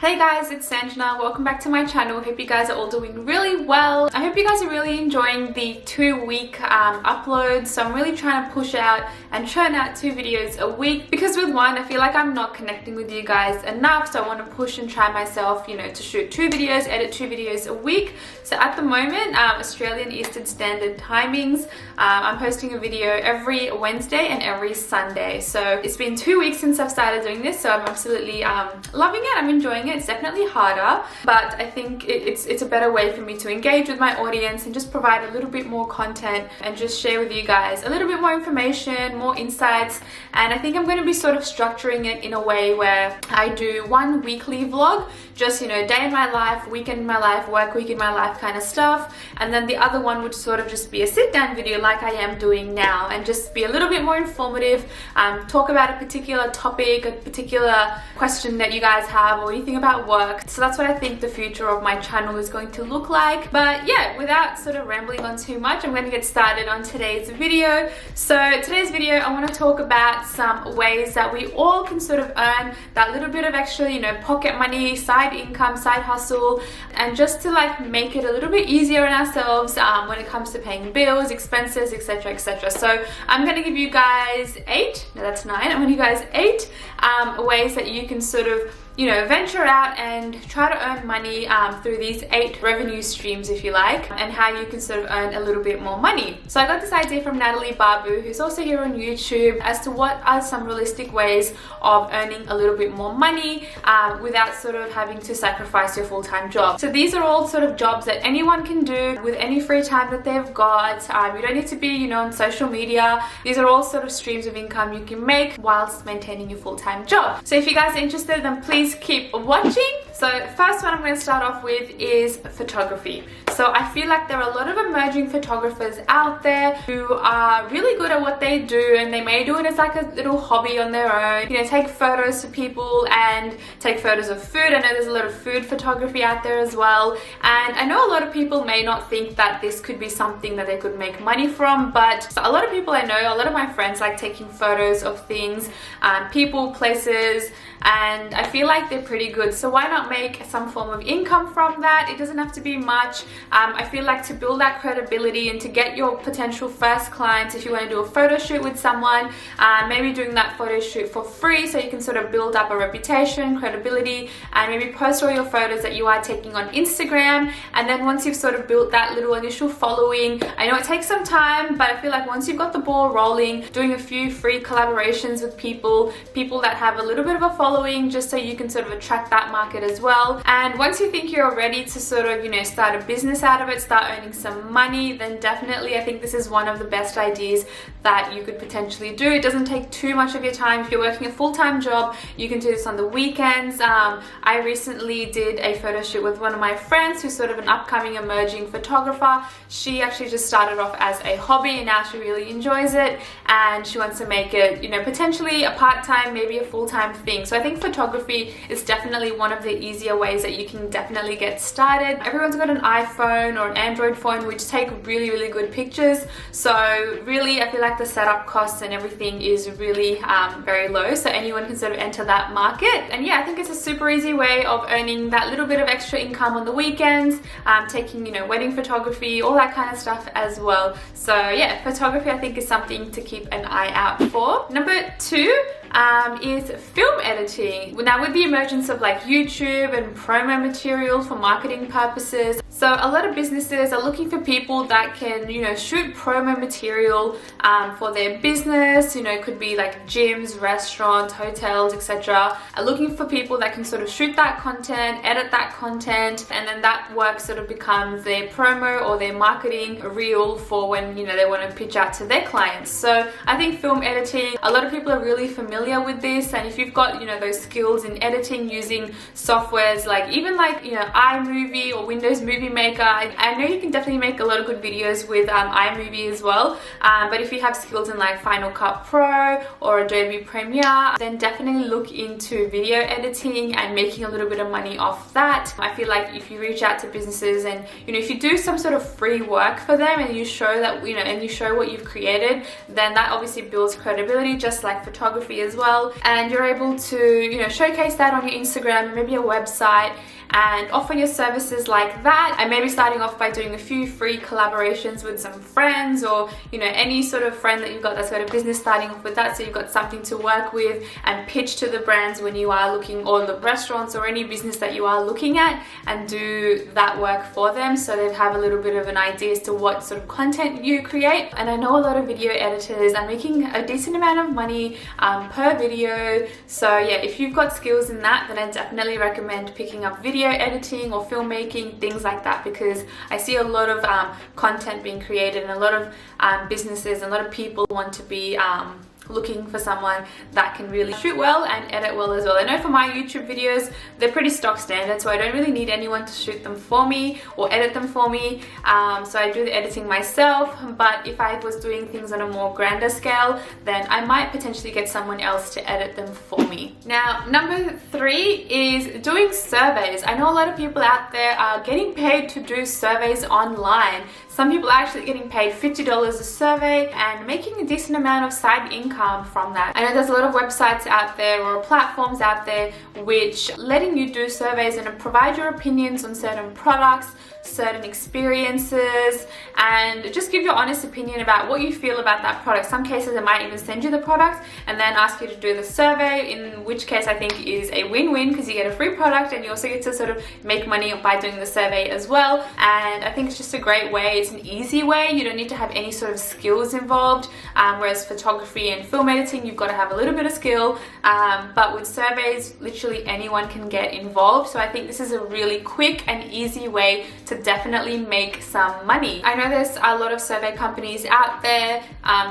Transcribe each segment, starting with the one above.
Hey guys, it's Sanjana. Welcome back to my channel. Hope you guys are all doing really well. I hope you guys are really enjoying the 2-week uploads. So I'm really trying to push out and churn out 2 videos a week, because with one, I feel like I'm not connecting with you guys enough. So I want to push and try myself, to shoot 2 videos, edit 2 videos a week. So at the moment, Australian Eastern Standard timings, I'm posting a video every Wednesday and every Sunday. So it's been 2 weeks since I've started doing this. So I'm absolutely loving it. I'm enjoying it. It's definitely harder, but I think it's a better way for me to engage with my audience and just provide a little bit more content and just share with you guys a little bit more information, more insights. And I think I'm going to be sort of structuring it in a way where I do one weekly vlog, just day in my life, weekend in my life, work week in my life kind of stuff, and then the other one would sort of just be a sit down video like I am doing now, and just be a little bit more informative, talk about a particular topic, a particular question that you guys have, or anything about work. So that's what I think the future of my channel is going to look like. But yeah, without sort of rambling on too much, I'm going to get started on today's video. So today's video, I want to talk about some ways that we all can sort of earn that little bit of extra, pocket money, side income, side hustle, and just to like make it a little bit easier on ourselves when it comes to paying bills, expenses, etc, etc. So I'm going to give you guys 8, no that's 9, I'm going to give you guys 8 ways that you can sort of venture out and try to earn money through these 8 revenue streams, if you like, and how you can sort of earn a little bit more money. So I got this idea from Natalie Babu, who's also here on YouTube, as to what are some realistic ways of earning a little bit more money without sort of having to sacrifice your full-time job. So these are all sort of jobs that anyone can do with any free time that they've got. You don't need to be, on social media. These are all sort of streams of income you can make whilst maintaining your full-time job. So if you guys are interested, then please keep watching. So first one I'm going to start off with is photography. So I feel like there are a lot of emerging photographers out there who are really good at what they do, and they may do it as like a little hobby on their own. Take photos for people and take photos of food. I know there's a lot of food photography out there as well, and I know a lot of people may not think that this could be something that they could make money from, but a lot of people I know, a lot of my friends like taking photos of things, people, places, and I feel like they're pretty good. So why not make some form of income from that? It doesn't have to be much. I feel like to build that credibility and to get your potential first clients, if you want to do a photo shoot with someone, maybe doing that photo shoot for free, so you can sort of build up a reputation, credibility, and maybe post all your photos that you are taking on Instagram. And then once you've sort of built that little initial following, I know it takes some time, but I feel like once you've got the ball rolling, doing a few free collaborations with people that have a little bit of a following, just so you can sort of attract that market as well. And once you think you're ready to sort of start a business out of it, start earning some money, then definitely I think this is one of the best ideas that you could potentially do. It doesn't take too much of your time. If you're working a full-time job, you can do this on the weekends. I recently did a photo shoot with one of my friends who's sort of an upcoming emerging photographer. She actually just started off as a hobby, and now she really enjoys it, and she wants to make it potentially a part-time, maybe a full-time thing. So I think photography is definitely one of the easier ways that you can definitely get started. Everyone's got an iPhone or an Android phone which take really, really good pictures. So really, I feel like the setup costs and everything is really very low. So anyone can sort of enter that market. And yeah, I think it's a super easy way of earning that little bit of extra income on the weekends, taking, wedding photography, all that kind of stuff as well. So yeah, photography I think is something to keep an eye out for. Number 2 is film editing. Now with the emergence of like YouTube and promo material for marketing purposes, so a lot of businesses are looking for people that can, shoot promo material for their business. It could be like gyms, restaurants, hotels, etc. Are looking for people that can sort of shoot that content, edit that content, and then that work sort of becomes their promo or their marketing reel for when, they want to pitch out to their clients. So I think film editing, a lot of people are really familiar with this, and if you've got, those skills in editing using softwares like even like, iMovie or Windows Movie Maker, I know you can definitely make a lot of good videos with iMovie as well, but if you have skills in like Final Cut Pro or Adobe Premiere, then definitely look into video editing and making a little bit of money off that. I feel like if you reach out to businesses and if you do some sort of free work for them and you show that and you show what you've created, then that obviously builds credibility, just like photography as well, and you're able to showcase that on your Instagram, maybe a website, and offer your services like that. And maybe starting off by doing a few free collaborations with some friends, or any sort of friend that you've got that's got a business, starting off with that, so you've got something to work with and pitch to the brands when you are looking, or the restaurants or any business that you are looking at, and do that work for them, so they have a little bit of an idea as to what sort of content you create. And I know a lot of video editors are making a decent amount of money per video, so yeah, if you've got skills in that, then I definitely recommend picking up video editing or filmmaking, things like that, because I see a lot of content being created, and a lot of businesses and a lot of people want to be looking for someone that can really shoot well and edit well as well. I know for my YouTube videos, they're pretty stock standard, so I don't really need anyone to shoot them for me or edit them for me, so I do the editing myself. But if I was doing things on a more grander scale, then I might potentially get someone else to edit them for me. Now, number 3 is doing surveys. I know a lot of people out there are getting paid to do surveys online. Some people are actually getting paid $50 a survey and making a decent amount of side income from that. I know there's a lot of websites out there or platforms out there which letting you do surveys and provide your opinions on certain products, certain experiences, and just give your honest opinion about what you feel about that product. Some cases they might even send you the product and then ask you to do the survey, in which case I think is a win-win, because you get a free product and you also get to sort of make money by doing the survey as well. And I think it's just a great way. It's an easy way. You don't need to have any sort of skills involved, whereas photography and film editing, you've got to have a little bit of skill, but with surveys, literally anyone can get involved. So I think this is a really quick and easy way to definitely make some money. I know there's a lot of survey companies out there.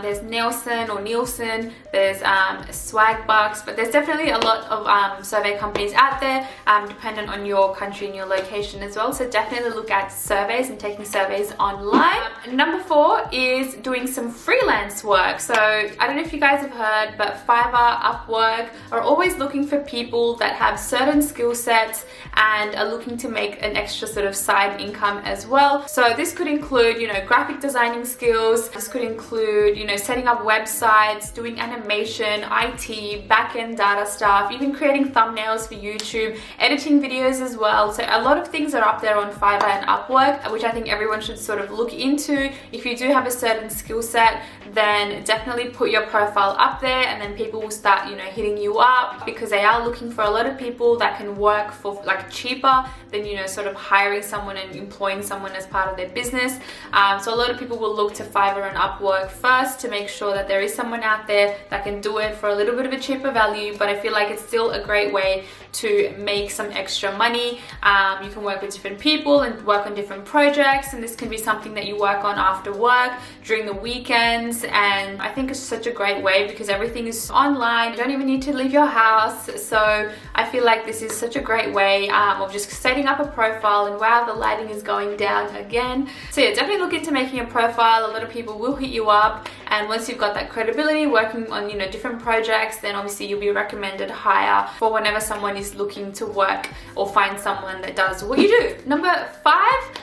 There's Nielsen, there's Swagbucks, but there's definitely a lot of survey companies out there, dependent on your country and your location as well. So definitely look at surveys and taking surveys online. Number 4 is doing some freelance work. So I don't know if you guys have heard, but Fiverr, Upwork are always looking for people that have certain skill sets and are looking to make an extra sort of side income as well. So this could include, graphic designing skills. This could include, setting up websites, doing animation, IT, back-end data stuff, even creating thumbnails for YouTube, editing videos as well. So a lot of things are up there on Fiverr and Upwork, which I think everyone should sort of look into. If you do have a certain skill set, then definitely put your profile up there, and then people will start, hitting you up, because they are looking for a lot of people that can work for like cheaper than, sort of hiring someone and employing someone as part of their business. So a lot of people will look to Fiverr and Upwork first to make sure that there is someone out there that can do it for a little bit of a cheaper value, but I feel like it's still a great way to make some extra money. You can work with different people and work on different projects, and this can be something that you work on after work, during the weekends, and I think it's such a great way because everything is online. You don't even need to leave your house, so I feel like this is such a great way of just setting up a profile. And wow, the lighting is going down again. So yeah, definitely look into making a profile. A lot of people will hit you up, and once you've got that credibility working on different projects, then obviously you'll be recommended higher for whenever someone is looking to work or find someone that does what you do. Number 5,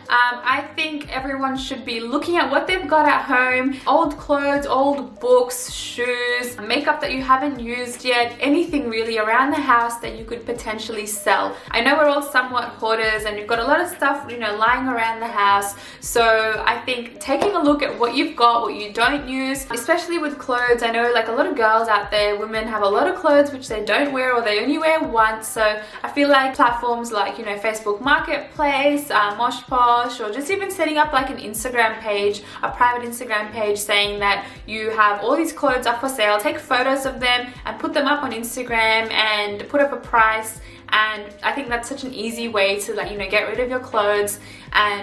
I think everyone should be looking at what they've got at home. Old clothes, old books, shoes, makeup that you haven't used yet, anything really around the house that you could potentially sell. I know we're all somewhat hoarders and you've got a lot of stuff lying around the house, so I think taking a look at what you've got, what you don't use, especially with clothes. I know like a lot of girls out there, women have a lot of clothes which they don't wear or they only wear once, so I feel like platforms like Facebook Marketplace, Mosh Posh, or just even setting up like an Instagram page, a private Instagram page, saying that you have all these clothes up for sale, take photos of them and put them up on Instagram and put up a price. And I think that's such an easy way to get rid of your clothes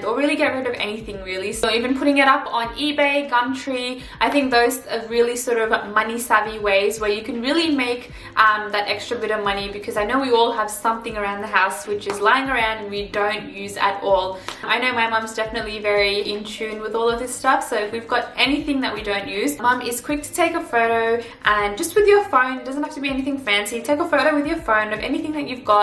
or really get rid of anything really. So even putting it up on eBay, Gumtree, I think those are really sort of money savvy ways where you can really make that extra bit of money, because I know we all have something around the house which is lying around and we don't use at all. I know my mum's definitely very in tune with all of this stuff, so if we've got anything that we don't use, mum is quick to take a photo, and just with your phone, it doesn't have to be anything fancy, take a photo with your phone of anything that you've got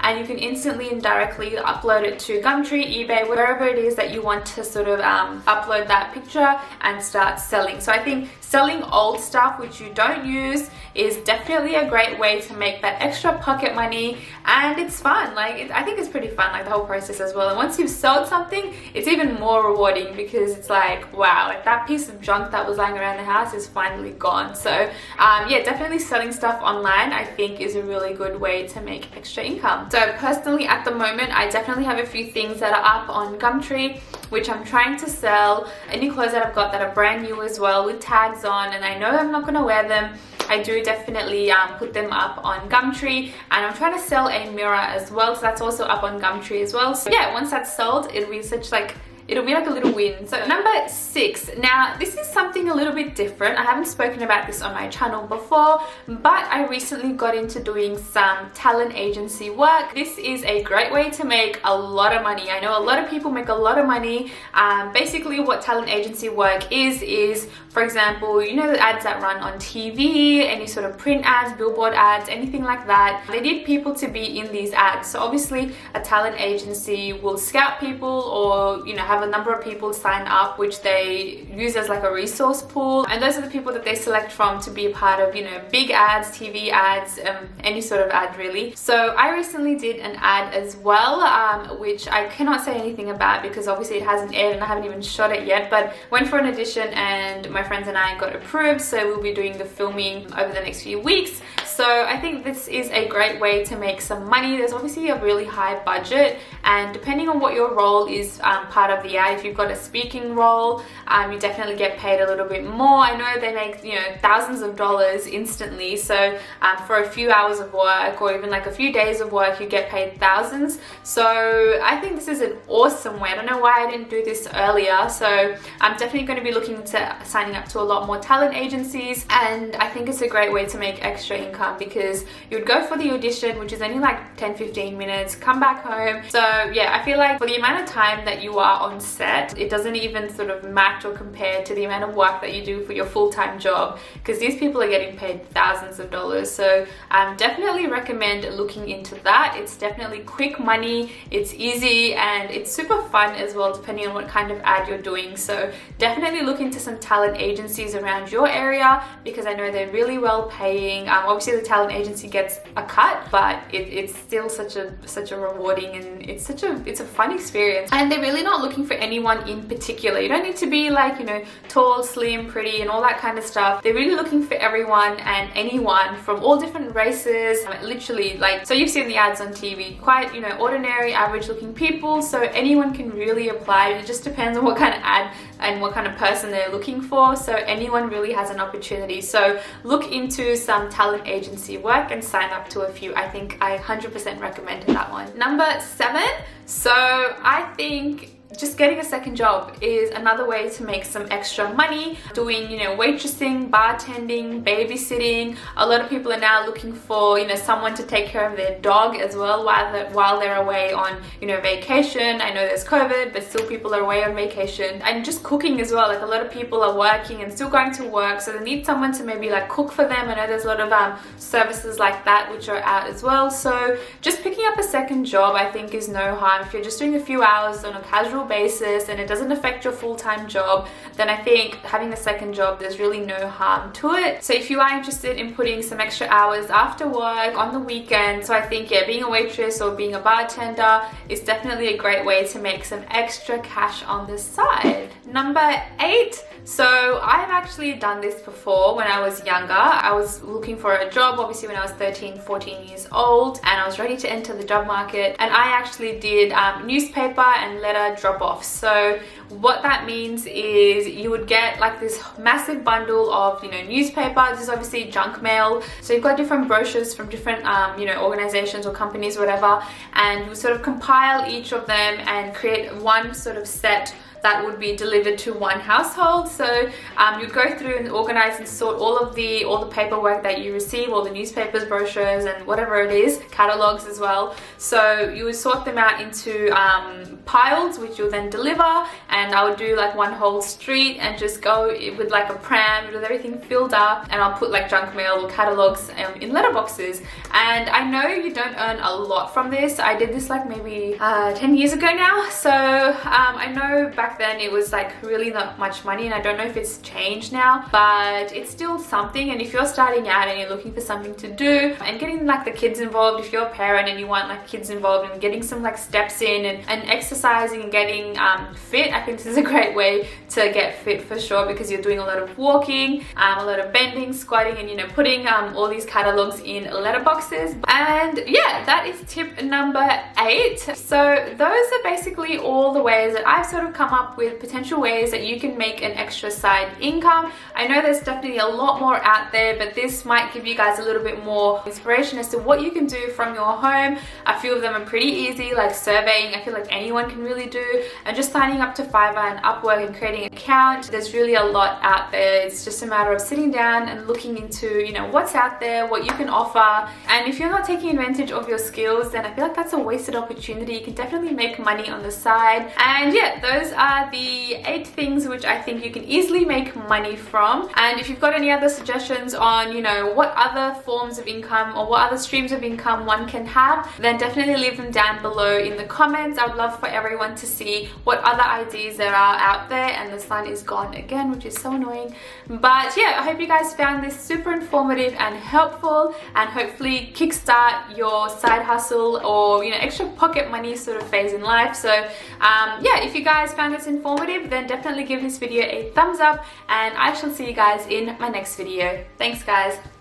and you can instantly and directly upload it to Gumtree, eBay, wherever it is that you want to sort of upload that picture and start selling. So I think selling old stuff which you don't use is definitely a great way to make that extra pocket money, and it's fun. Like I think it's pretty fun, like the whole process as well. And once you've sold something, it's even more rewarding because it's like, wow, like that piece of junk that was lying around the house is finally gone. So yeah, definitely selling stuff online I think is a really good way to make extra income. So personally at the moment I definitely have a few things that are up on Gumtree which I'm trying to sell. Any clothes that I've got that are brand new as well with tags on, and I know I'm not going to wear them, I do definitely put them up on Gumtree. And I'm trying to sell a mirror as well, so that's also up on Gumtree as well. So yeah, once that's sold, it'll be like a little win. So number 6. Now this is something a little bit different. I haven't spoken about this on my channel before, but I recently got into doing some talent agency work. This is a great way to make a lot of money. I know a lot of people make a lot of money. Basically what talent agency work is for example, you know the ads that run on TV, any sort of print ads, billboard ads, anything like that. They need people to be in these ads. So obviously a talent agency will scout people, or have a number of people sign up which they use as like a resource pool, and those are the people that they select from to be a part of big ads, TV ads, any sort of ad really. So I recently did an ad as well, which I cannot say anything about because obviously it hasn't aired and I haven't even shot it yet, but went for an audition and my friends and I got approved, so we'll be doing the filming over the next few weeks. So I think this is a great way to make some money. There's obviously a really high budget, and depending on what your role is part of the ad, if you've got a speaking role, you definitely get paid a little bit more. I know they make thousands of dollars instantly, so for a few hours of work or even like a few days of work you get paid thousands. So I think this is an awesome way. I don't know why I didn't do this earlier. So I'm definitely going to be looking to signing up to a lot more talent agencies, and I think it's a great way to make extra income because you would go for the audition, which is only like 10-15 minutes, come back home. So yeah, I feel like for the amount of time that you are on set, it doesn't even sort of match or compare to the amount of work that you do for your full-time job, because these people are getting paid thousands of dollars. So definitely recommend looking into that. It's definitely quick money, it's easy, and it's super fun as well depending on what kind of ad you're doing. So definitely look into some talent agencies around your area because I know they're really well paying. Obviously the talent agency gets a cut, but it's still such a rewarding, and it's a fun experience. And they're really not looking for anyone in particular. You don't need to be like tall, slim, pretty and all that kind of stuff. They're really looking for everyone and anyone from all different races, literally. Like, so you've seen the ads on TV, quite ordinary, average looking people, so anyone can really apply. It just depends on what kind of ad and what kind of person they're looking for, so anyone really has an opportunity. So look into some talent agency work and sign up to a few. I think I 100% recommend that one. Number 7. So I think just getting a second job is another way to make some extra money. Doing, waitressing, bartending, babysitting. A lot of people are now looking for, someone to take care of their dog as well while they're away on, vacation. I know there's COVID, but still people are away on vacation. And just cooking as well. Like a lot of people are working and still going to work, so they need someone to maybe like cook for them. I know there's a lot of services like that which are out as well. So just picking up a second job I think is no harm. If you're just doing a few hours on a casual basis and it doesn't affect your full-time job, then I think having a second job, there's really no harm to it. So if you are interested in putting some extra hours after work on the weekend, so I think yeah, being a waitress or being a bartender is definitely a great way to make some extra cash on the side. Number 8. So I've actually done this before when I was younger. I was looking for a job obviously when I was 13-14 years old, and I was ready to enter the job market, and I actually did newspaper and letter drop-off. So what that means is you would get like this massive bundle of newspaper. This is obviously junk mail, so you've got different brochures from different organizations or companies, whatever, and you sort of compile each of them and create one sort of set that would be delivered to one household. So you'd go through and organize and sort all the paperwork that you receive, all the newspapers, brochures, and whatever it is, catalogs as well. So you would sort them out into piles, which you'll then deliver. And I would do like one whole street and just go with like a pram with everything filled up, and I'll put like junk mail or catalogs in letterboxes. And I know you don't earn a lot from this. I did this like maybe 10 years ago now, so I know back then it was like really not much money, and I don't know if it's changed now, but it's still something. And if you're starting out and you're looking for something to do and getting like the kids involved, if you're a parent and you want like kids involved and getting some like steps in and exercising and getting fit, I think this is a great way to get fit for sure, because you're doing a lot of walking, a lot of bending, squatting, and you know, putting all these catalogs in letterboxes. And yeah, that is tip number 8. So those are basically all the ways that I've sort of come up with potential ways that you can make an extra side income. I know there's definitely a lot more out there, but this might give you guys a little bit more inspiration as to what you can do from your home. A few of them are pretty easy, like surveying, I feel like anyone can really do, and just signing up to Fiverr and Upwork and creating an account. There's really a lot out there. It's just a matter of sitting down and looking into, you know, what's out there, what you can offer. And if you're not taking advantage of your skills, then I feel like that's a wasted opportunity. You can definitely make money on the side. And yeah, those are the 8 things which I think you can easily make money from. And if you've got any other suggestions on, you know, what other forms of income or what other streams of income one can have, then definitely leave them down below in the comments. I would love for everyone to see what other ideas there are out there. And the sun is gone again, which is so annoying. But yeah, I hope you guys found this super informative and helpful, and hopefully kickstart your side hustle or, you know, extra pocket money sort of phase in life. So yeah, if you guys found this informative, then definitely give this video a thumbs up, and I shall see you guys in my next video. Thanks guys.